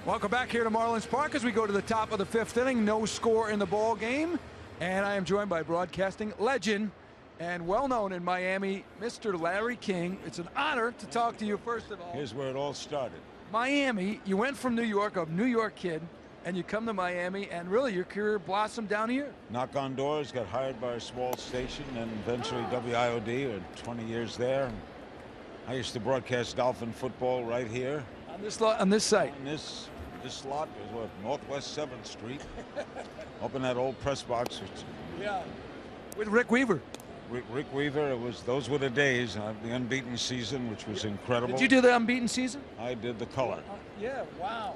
Welcome back here to Marlins Park as we go to the top of the 5th inning. No score in the ball game. And I am joined by broadcasting legend and well-known in Miami, Mr. Larry King. It's an honor to talk to you, first of all. Here's where it all started. Miami, you went from New York, a New York kid, and you come to Miami, and really your career blossomed down here. Knock on doors, got hired by a small station, and eventually WIOD, or 20 years there. I used to broadcast Dolphin football right here. On this site? On this lot is what, Northwest 7th Street. Up in that old press box. Yeah. With Rick Weaver. Rick Weaver, those were the days. The unbeaten season, which was incredible. Did you do the unbeaten season? I did the color. Yeah, wow.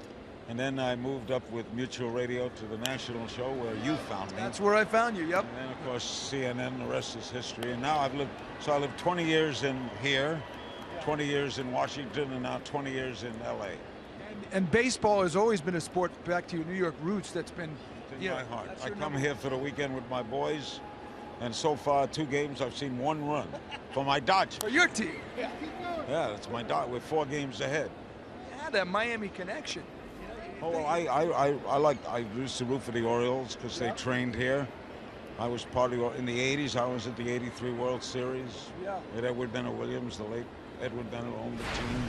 And then I moved up with Mutual Radio to the national show where you found me. That's where I found you, yep. And then, of course, CNN, the rest is history. And now I lived 20 years in here, 20 years in Washington, and now 20 years in L.A. And baseball has always been a sport, back to your New York roots, that's been in my heart. I come here for the weekend with my boys, and so far 2 games I've seen 1 run for my Dodgers. For your team. Yeah, that's my Dodgers. We're 4 games ahead. Yeah, that Miami connection. Oh, well, I used to root for the Orioles because they trained here. I was in the 80s. I was at the 83 World Series. Yeah. With Edward Benner Williams, the late Edward Benner owned the team.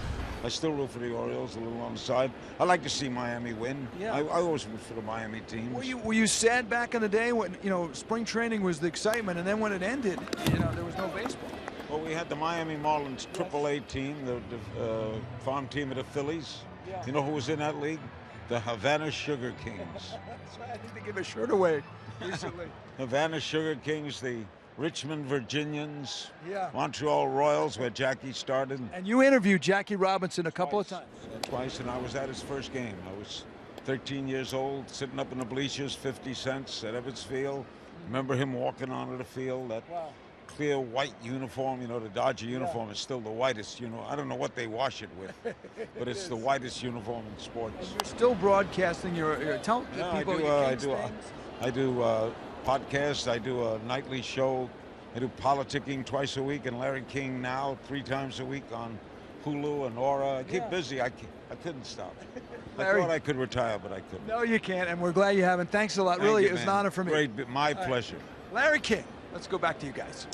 I still root for the Orioles a little on the side. I like to see Miami win. Yeah. I always root for the Miami teams. Were you sad back in the day when, spring training was the excitement, and then when it ended, there was no baseball? Well, we had the Miami Marlins AAA team, the farm team of the Phillies. Yeah. You know who was in that league? The Havana Sugar Kings. That's right. I need to give a shirt away recently. Havana Sugar Kings, the Richmond Virginians, yeah. Montreal Royals, where Jackie started. And you interviewed Jackie Robinson a couple of times. Twice, and I was at his first game. I was 13 years old, sitting up in the bleachers, 50 cents at Ebbets Field. Remember him walking onto the field, that clear white uniform. The Dodger uniform is still the whitest. I don't know what they wash it with, but it's the whitest uniform in sports. And you're still broadcasting your tell people I do podcasts. I do a nightly show. I do politicking twice a week, and Larry King now 3 times a week on Hulu and Aura. I keep busy. I couldn't stop. Larry, I thought I could retire, but I couldn't. No, you can't, and we're glad you haven't. Thanks a lot. Thank really, you, it was man. an honor for me. Great, my pleasure. Larry King. Let's go back to you guys.